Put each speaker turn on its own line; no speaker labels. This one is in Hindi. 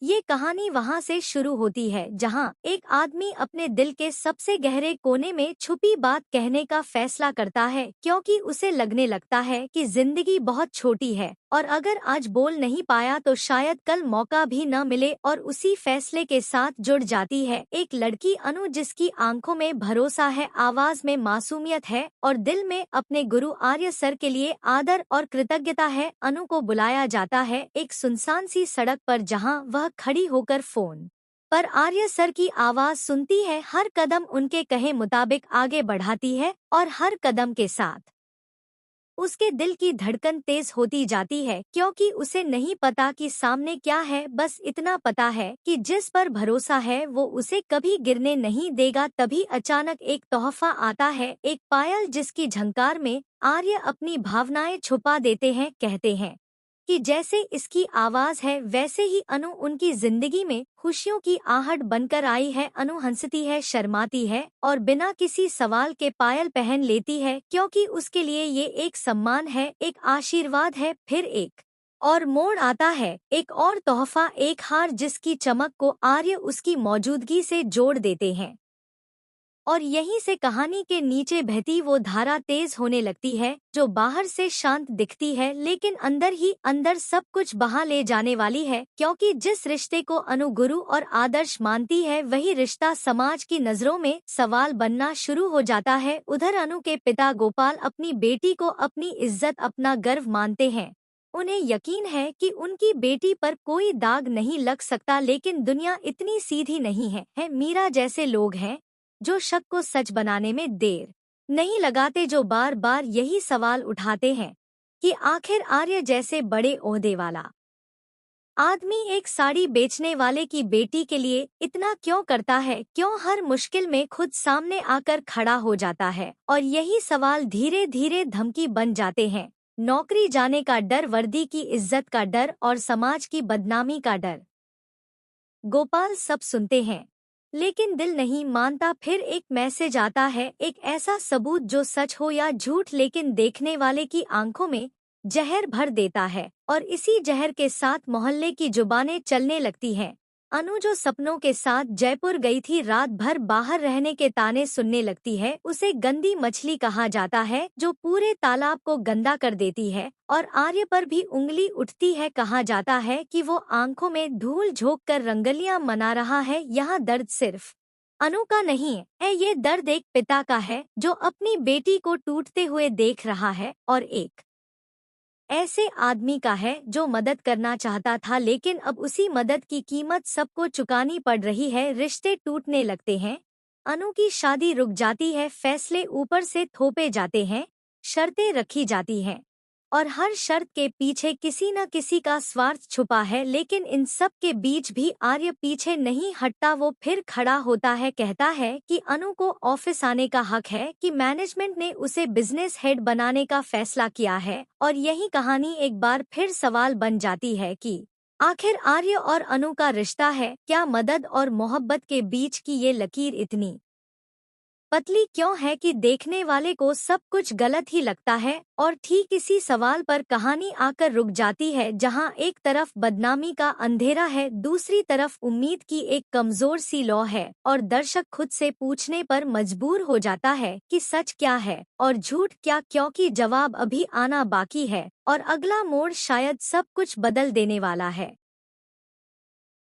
ये कहानी वहाँ से शुरू होती है जहाँ एक आदमी अपने दिल के सबसे गहरे कोने में छुपी बात कहने का फैसला करता है, क्योंकि उसे लगने लगता है कि जिंदगी बहुत छोटी है और अगर आज बोल नहीं पाया तो शायद कल मौका भी न मिले। और उसी फैसले के साथ जुड़ जाती है एक लड़की अनु, जिसकी आंखों में भरोसा है, आवाज में मासूमियत है और दिल में अपने गुरु आर्य सर के लिए आदर और कृतज्ञता है। अनु को बुलाया जाता है एक सुनसान सी सड़क पर, जहां वह खड़ी होकर फोन पर आर्य सर की आवाज सुनती है। हर कदम उनके कहे मुताबिक आगे बढ़ाती है और हर कदम के साथ उसके दिल की धड़कन तेज होती जाती है, क्योंकि उसे नहीं पता कि सामने क्या है, बस इतना पता है कि जिस पर भरोसा है वो उसे कभी गिरने नहीं देगा। तभी अचानक एक तोहफा आता है, एक पायल जिसकी झंकार में आर्य अपनी भावनाएं छुपा देते हैं। कहते हैं कि जैसे इसकी आवाज है वैसे ही अनु उनकी जिंदगी में खुशियों की आहट बनकर आई है। अनु हंसती है, शर्माती है और बिना किसी सवाल के पायल पहन लेती है, क्योंकि उसके लिए ये एक सम्मान है, एक आशीर्वाद है। फिर एक और मोड़ आता है, एक और तोहफा, एक हार जिसकी चमक को आर्य उसकी मौजूदगी से जोड़ देते हैं। और यहीं से कहानी के नीचे बहती वो धारा तेज होने लगती है, जो बाहर से शांत दिखती है लेकिन अंदर ही अंदर सब कुछ बहा ले जाने वाली है। क्योंकि जिस रिश्ते को अनु गुरु और आदर्श मानती है, वही रिश्ता समाज की नजरों में सवाल बनना शुरू हो जाता है। उधर अनु के पिता गोपाल अपनी बेटी को अपनी इज्जत, अपना गर्व मानते हैं। उन्हें यकीन है कि उनकी बेटी पर कोई दाग नहीं लग सकता, लेकिन दुनिया इतनी सीधी नहीं है। मीरा जैसे लोग हैं जो शक को सच बनाने में देर नहीं लगाते, जो बार बार यही सवाल उठाते हैं कि आखिर आर्य जैसे बड़े ओहदे वाला आदमी एक साड़ी बेचने वाले की बेटी के लिए इतना क्यों करता है, क्यों हर मुश्किल में खुद सामने आकर खड़ा हो जाता है। और यही सवाल धीरे धीरे धमकी बन जाते हैं। नौकरी जाने का डर, वर्दी की इज्जत का डर और समाज की बदनामी का डर। गोपाल सब सुनते हैं लेकिन दिल नहीं मानता। फिर एक मैसेज आता है, एक ऐसा सबूत जो सच हो या झूठ, लेकिन देखने वाले की आंखों में जहर भर देता है। और इसी जहर के साथ मोहल्ले की जुबानें चलने लगती हैं। अनु जो सपनों के साथ जयपुर गई थी, रात भर बाहर रहने के ताने सुनने लगती है। उसे गंदी मछली कहा जाता है जो पूरे तालाब को गंदा कर देती है। और आर्य पर भी उंगली उठती है, कहा जाता है कि वो आंखों में धूल झोंक कर रंगलियां मना रहा है। यहाँ दर्द सिर्फ अनु का नहीं है, ये दर्द एक पिता का है जो अपनी बेटी को टूटते हुए देख रहा है, और एक ऐसे आदमी का है जो मदद करना चाहता था, लेकिन अब उसी मदद की कीमत सबको चुकानी पड़ रही है। रिश्ते टूटने लगते हैं, अनु की शादी रुक जाती है, फैसले ऊपर से थोपे जाते हैं, शर्तें रखी जाती हैं और हर शर्त के पीछे किसी न किसी का स्वार्थ छुपा है। लेकिन इन सब के बीच भी आर्य पीछे नहीं हटता। वो फिर खड़ा होता है, कहता है कि अनु को ऑफिस आने का हक है, कि मैनेजमेंट ने उसे बिजनेस हेड बनाने का फैसला किया है। और यही कहानी एक बार फिर सवाल बन जाती है कि आखिर आर्य और अनु का रिश्ता है क्या? मदद और मोहब्बत के बीच की ये लकीर इतनी पतली क्यों है कि देखने वाले को सब कुछ गलत ही लगता है? और ठीक इसी सवाल पर कहानी आकर रुक जाती है, जहां एक तरफ बदनामी का अंधेरा है, दूसरी तरफ उम्मीद की एक कमजोर सी लौ है, और दर्शक खुद से पूछने पर मजबूर हो जाता है कि सच क्या है और झूठ क्या, क्योंकि जवाब अभी आना बाकी है और अगला मोड़ शायद सब कुछ बदल देने वाला है।